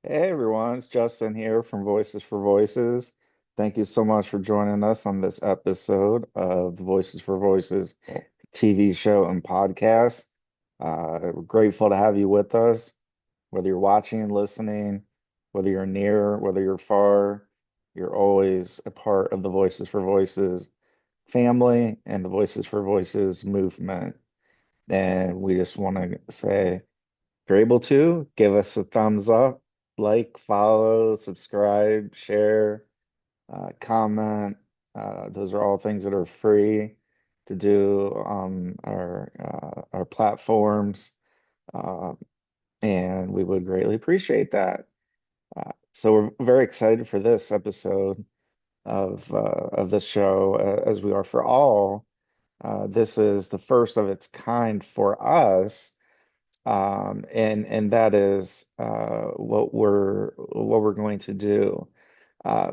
Hey everyone, it's Justin here from Voices for Voices. Thank you so much for joining us on this episode of the Voices for Voices TV show and podcast. We're grateful to have you with us, whether you're watching and listening, whether you're near, whether you're far, you're always a part of the Voices for Voices family and the Voices for Voices movement. And we just want to say, if you're able to, give us a thumbs up, like, follow, subscribe, share, comment. Those are all things that are free to do on our platforms, uh, and we would greatly appreciate that. So we're very excited for this episode of this show, as we are for all. This is the first of its kind for us, and that is what we're going to do.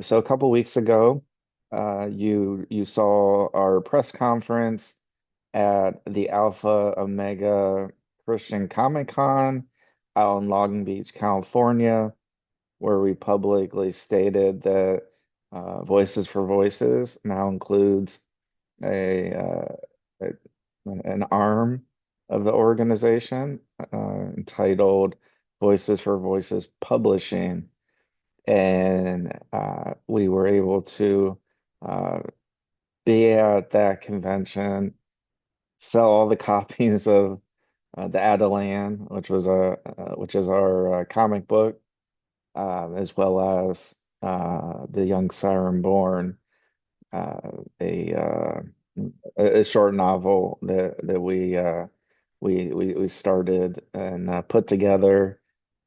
So a couple weeks ago, you saw our press conference at the Alpha Omega Christian Comic Con out in Long Beach, California, where we publicly stated that Voices for Voices now includes a, a an arm of the organization entitled Voices for Voices Publishing, and we were able to uh, be at that convention, sell all the copies of the Atalan, which is our comic book, as well as the Young Siren Born, uh, a uh, a short novel that we started and put together,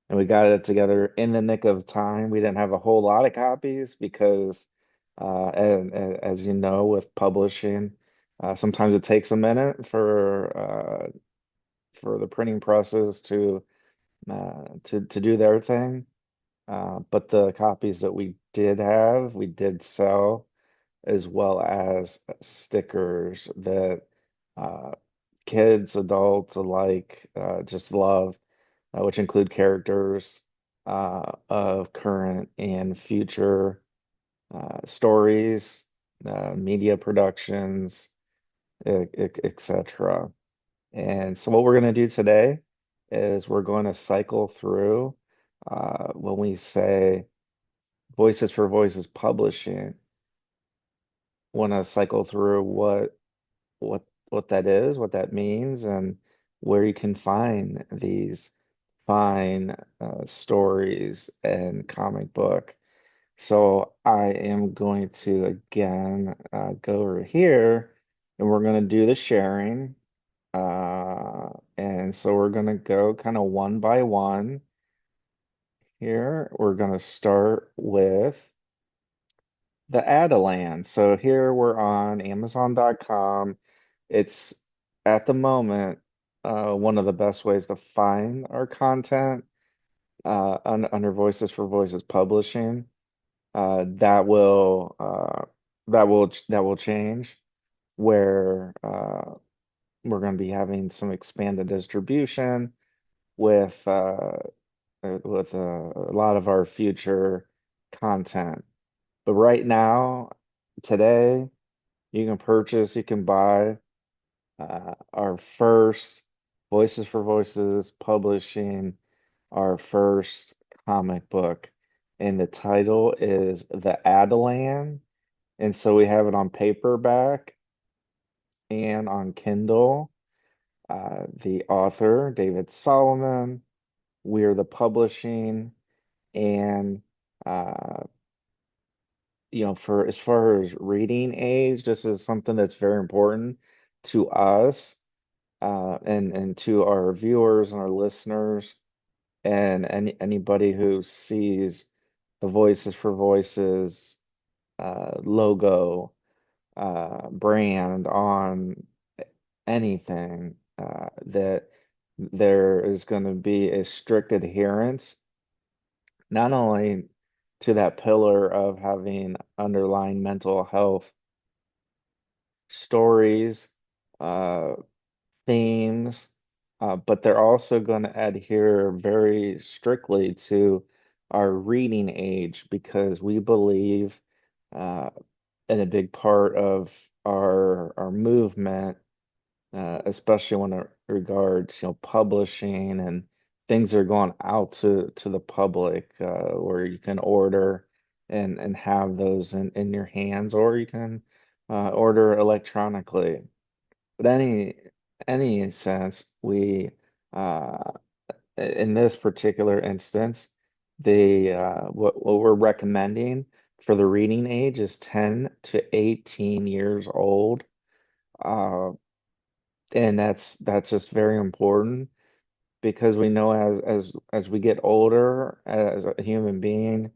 and we got it together in the nick of time. We didn't have a whole lot of copies because, and as you know, with publishing, sometimes it takes a minute for the printing presses to do their thing. But the copies that we did have, we did sell, as well as stickers that uh, kids, adults alike just love, which include characters of current and future stories, media productions, etc. And so, what we're going to do today is we're going to cycle through when we say Voices for Voices Publishing, want to cycle through what what that is, what that means, and where you can find these fine stories and comic book. So I am going to again go over here, and we're going to do the sharing. And so we're going to go kind of one by one here. We're going to start with the Atalan. So here we're on Amazon.com. It's at the moment one of the best ways to find our content under Voices for Voices Publishing. That will change, where we're going to be having some expanded distribution with a lot of our future content. But right now, today, you can buy our first Voices for Voices publishing our first comic book. And the title is The Atalan. And so we have it on paperback and on Kindle. The author, David Solomon, we're the publishing, and uh, for as far as reading age, this is something that's very important to us, and to our viewers and our listeners, and anybody who sees the Voices for Voices logo, brand on anything, that there is going to be a strict adherence, not only to that pillar of having underlying mental health stories, uh, themes, but they're also going to adhere very strictly to our reading age because we believe uh, in a big part of our movement, especially when it regards, publishing and things are going out to the public, where you can order and have those in your hands, or you can order electronically. But any sense, we uh, in this particular instance, what we're recommending for the reading age is 10 to 18 years old. Uh, and that's just very important because we know as we get older as a human being,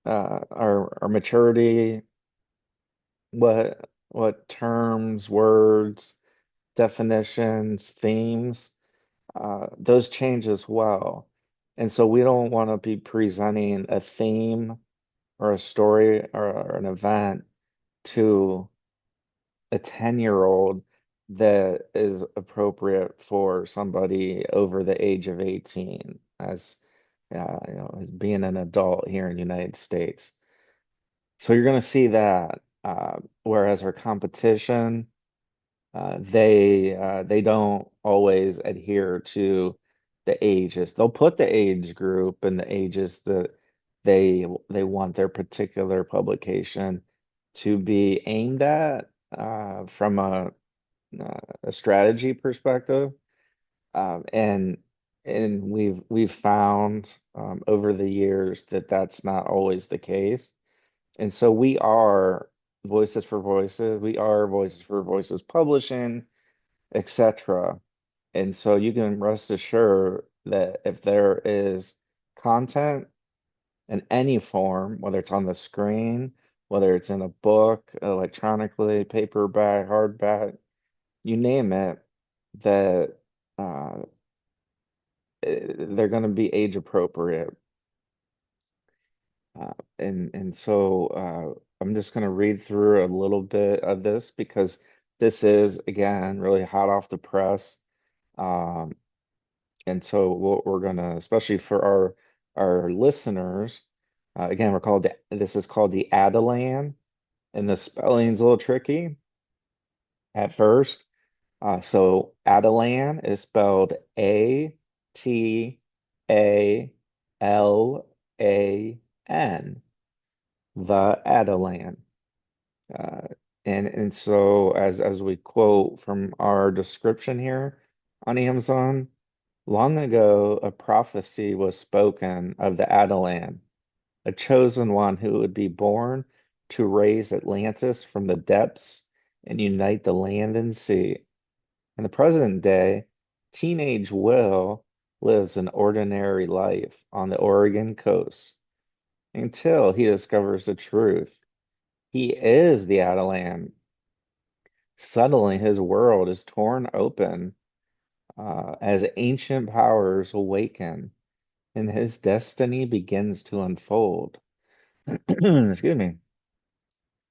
our maturity, what terms, words, definitions, themes, those change as well. And so we don't want to be presenting a theme or a story or an event to a 10-year-old that is appropriate for somebody over the age of 18 as being an adult here in the United States. So you're going to see that, whereas our competition, they don't always adhere to the ages. They'll put the age group and the ages that they want their particular publication to be aimed at, from a strategy perspective. And we've found, over the years that that's not always the case. And so we are Voices for Voices, we are Voices for Voices Publishing, etc. And so you can rest assured that if there is content in any form, whether it's on the screen, whether it's in a book, electronically, paperback, hardback, you name it, that uh, they're going to be age appropriate. And so I'm just going to read through a little bit of this because this is, again, really hot off the press. Um, and so what we're going to, especially for our listeners, again, this is called the Atalan, and the spelling's a little tricky at first. So Atalan is spelled Atalan, the Atalan. Uh, and so as we quote from our description here on Amazon, long ago a prophecy was spoken of the Atalan, a chosen one who would be born to raise Atlantis from the depths and unite the land and sea. In the present day, teenage Will lives an ordinary life on the Oregon coast until he discovers the truth. He is the Atalan. Suddenly, his world is torn open, as ancient powers awaken, and his destiny begins to unfold. Excuse me.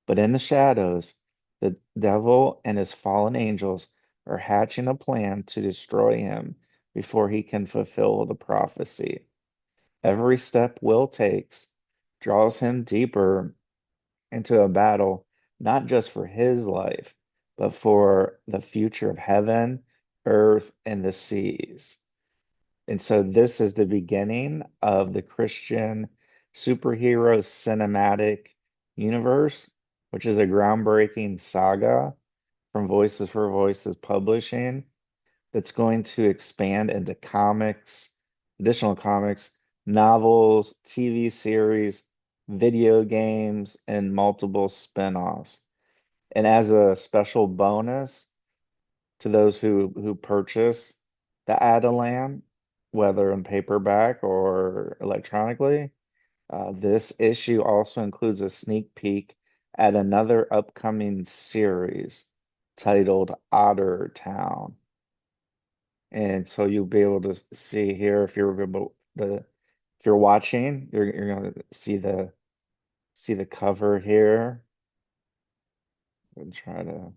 But in the shadows, the devil and his fallen angels are hatching a plan to destroy him before he can fulfill the prophecy. Every step Will takes draws him deeper into a battle, not just for his life, but for the future of heaven, earth, and the seas. And so this is the beginning of the Christian superhero cinematic universe, which is a groundbreaking saga from Voices for Voices Publishing that's going to expand into comics, additional comics, novels, TV series, video games, and multiple spin-offs. And as a special bonus to those who purchase the Atalan, whether in paperback or electronically, this issue also includes a sneak peek at another upcoming series titled Otter Town. And so you'll be able to see here if you're able to, if you're watching, you're going to see the cover here and try to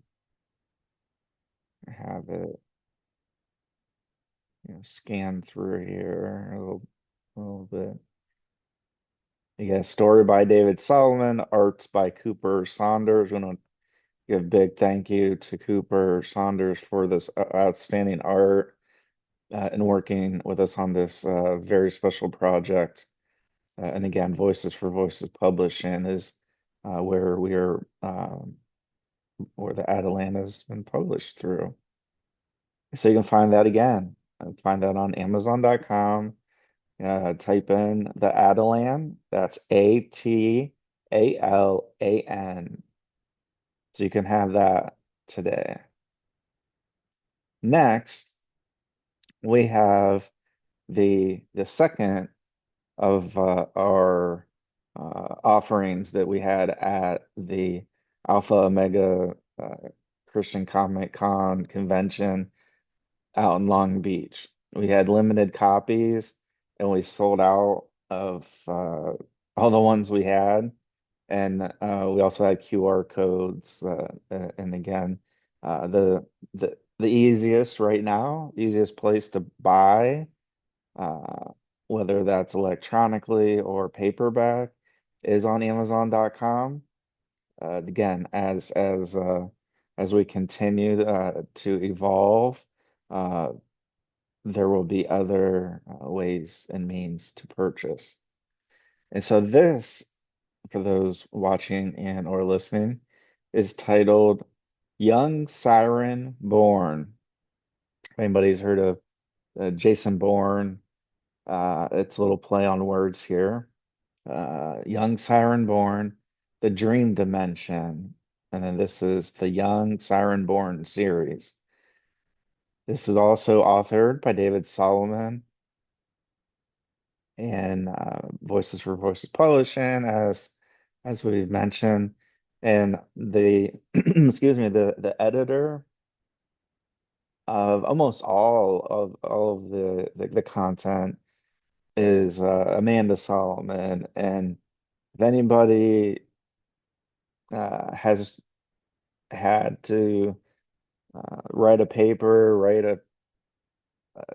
have it, scan through here a little bit. You got a story by David Solomon, arts by Cooper Saunders. We want to give a big thank you to Cooper Saunders for this outstanding art and working with us on this very special project. And again, Voices for Voices Publishing is where we are, where the Atalan has been published through. So you can find that again. Find that on Amazon.com. Type in the Atalan. That's Atalan. So you can have that today. Next, we have the second of our offerings that we had at the Alpha Omega Christian Comic Con convention out in Long Beach. We had limited copies and we sold out of all the ones we had. And we also had QR codes. And again, the easiest right now, easiest place to buy, uh, whether that's electronically or paperback, is on Amazon.com. Again, as we continue to evolve, uh, there will be other ways and means to purchase. And so this, for those watching and or listening, is titled Young Siren Born. If anybody's heard of Jason Bourne, it's a little play on words here. Young Siren Born, The Dream Dimension. And then this is the Young Siren Born series. This is also authored by David Solomon and Voices for Voices Publishing, as we've mentioned. And the excuse me, the editor of almost all of the content is Amanda Solomon. And if anybody has had to write a paper, write a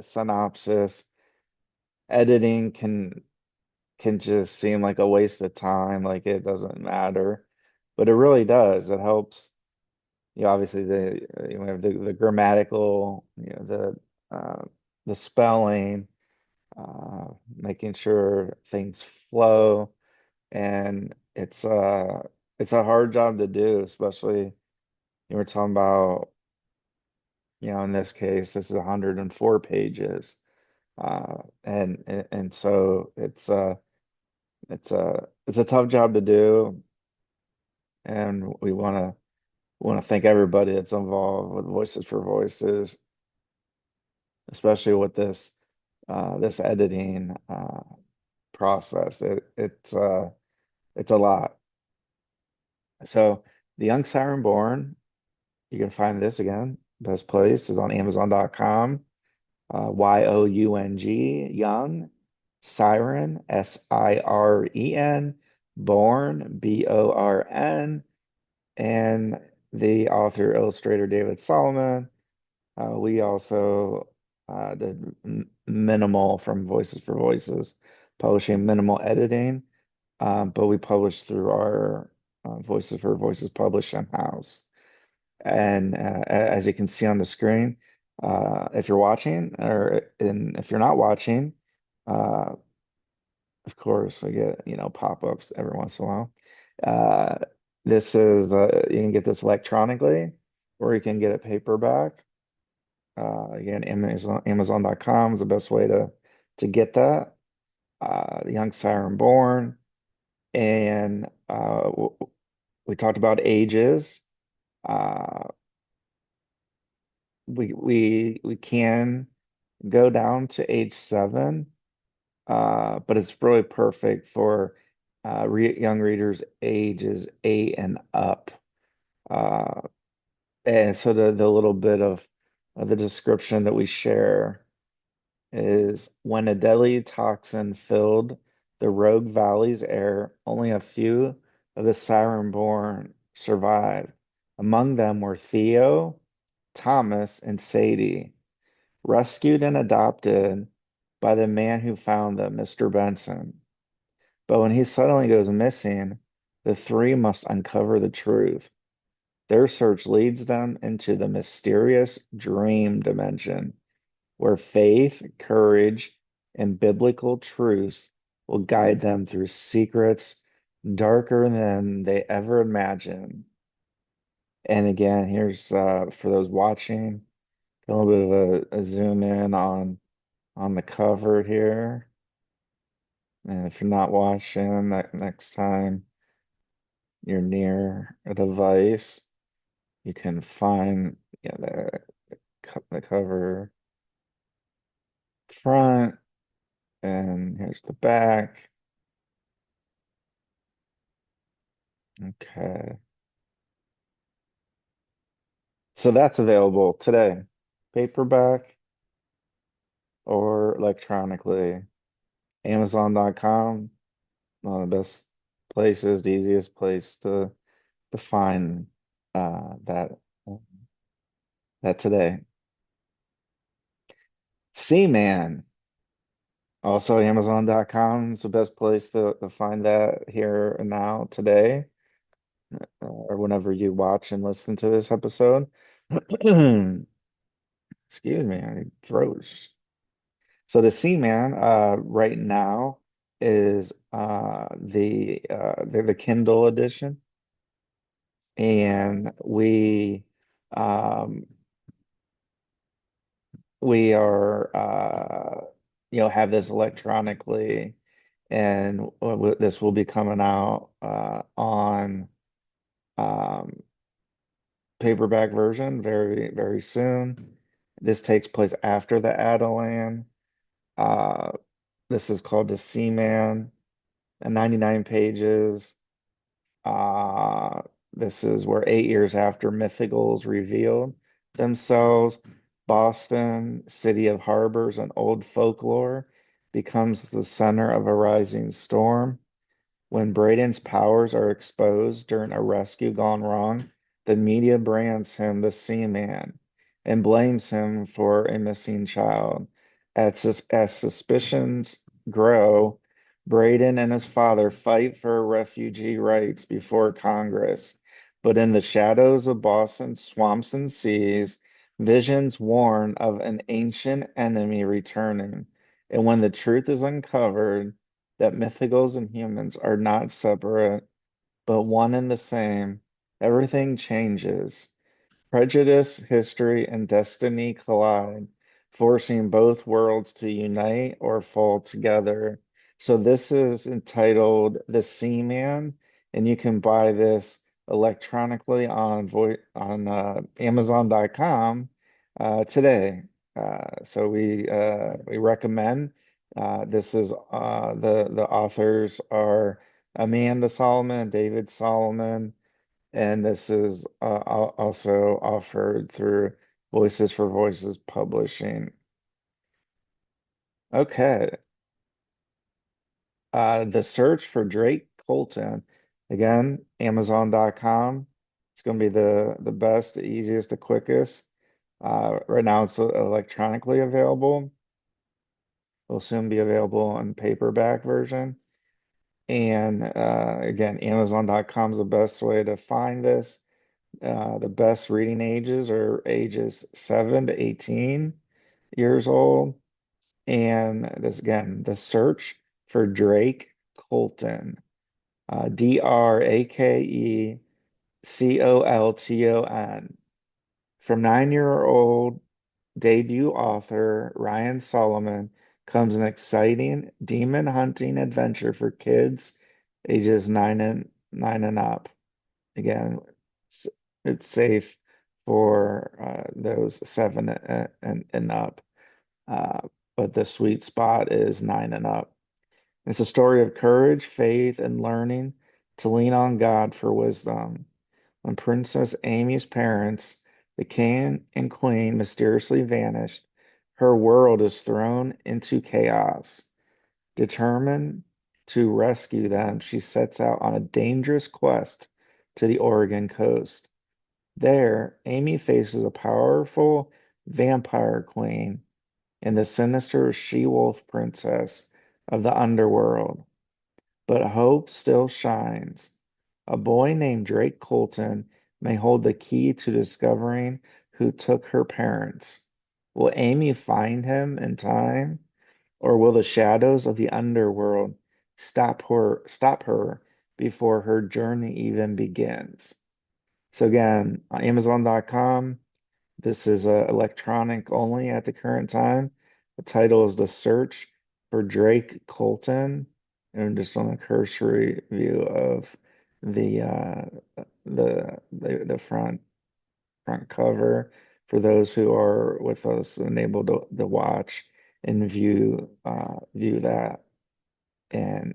synopsis, editing can just seem like a waste of time, like it doesn't matter, but it really does. It helps. Obviously you have the grammatical, the spelling, making sure things flow, and it's a hard job to do, especially you were talking about, in this case, this is 104 pages. And so it's a tough job to do, and we want to thank everybody that's involved with Voices for Voices, especially with this editing process. It's a lot. So the Young Siren Born, you can find this again. Best place is on Amazon.com. Young, Young, Siren, Siren, Born, Born, and the author illustrator David Solomon. We also did minimal from Voices for Voices, publishing minimal editing, but we published through our Voices for Voices publishing house. And as you can see on the screen, if you're watching, if you're not watching, uh, of course, I get, pop-ups every once in a while. Uh, this is you can get this electronically, or you can get it paperback. Again, Amazon.com is the best way to get that. The Young Siren Born, and we talked about ages. Uh, we can go down to age 7, but it's really perfect for young readers ages 8 and up. Uh, and so the little bit of the description that we share is when a deadly toxin filled the Rogue Valley's air, only a few of the Siren-born survived. Among them were Theo, Thomas, and Sadie, rescued and adopted by the man who found them, Mr. Benson. But when he suddenly goes missing, the three must uncover the truth. Their search leads them into the mysterious dream dimension, where faith, courage, and biblical truths will guide them through secrets darker than they ever imagined. And again, here's for those watching, a little bit of a zoom in on the cover here. And if you're not watching, that next time you're near a device, you can find, yeah, the cover front, and here's the back. Okay. So that's available today, paperback or electronically. Amazon.com, one of the best places, the easiest place to find that today. Seaman, also Amazon.com is the best place to find that here and now today, or whenever you watch and listen to this episode. Excuse me, I froze. So the Seaman right now is the Kindle edition, and um, we are have this electronically, and this will be coming out on um, paperback version very very soon. This takes place after the Atalan. Uh, this is called the Seaman, and 99 pages. Uh, this is where 8 years after Mythicals revealed themselves, Boston, city of harbors and old folklore, becomes the center of a rising storm. When Braden's powers are exposed during a rescue gone wrong, the media brands him the Seaman and blames him for a missing child. As suspicions grow, Braden and his father fight for refugee rights before Congress. But in the shadows of Boston's swamps and seas, visions warn of an ancient enemy returning. And when the truth is uncovered, that mythicals and humans are not separate, but one and the same, everything changes. Prejudice, history, and destiny collide, forcing both worlds to unite or fall together. So this is entitled The Seaman, and you can buy this electronically on Amazon.com today. So we recommend. This is the authors are Amanda Solomon and David Solomon, and this is also offered through Voices for Voices Publishing. Okay. The search for Drake Colton. Again, Amazon.com. It's going to be the best, the easiest, the quickest. Right now, it's electronically available. Will soon be available in paperback version. And again, Amazon.com is the best way to find this. The best reading ages are ages 7 to 18 years old. And this again, the search for Drake Colton, Drakecolton. From 9-year-old debut author Ryan Solomon comes an exciting demon hunting adventure for kids ages nine and up. Again, it's, it's safe for those 7 and up. Uh, but the sweet spot is 9 and up. It's a story of courage, faith, and learning to lean on God for wisdom. When Princess Amy's parents, the king and queen, mysteriously vanished, her world is thrown into chaos. Determined to rescue them, she sets out on a dangerous quest to the Oregon coast. There, Amy faces a powerful vampire queen and the sinister she-wolf princess of the underworld. but hope still shines. A boy named Drake Colton may hold the key to discovering who took her parents. Will Amy find him in time, or will the shadows of the underworld stop her before her journey even begins? So again, Amazon.com. This is electronic only at the current time. The title is The Search for Drake Colton. And just on a cursory view of the the front cover for those who are with us and able to watch and view that. And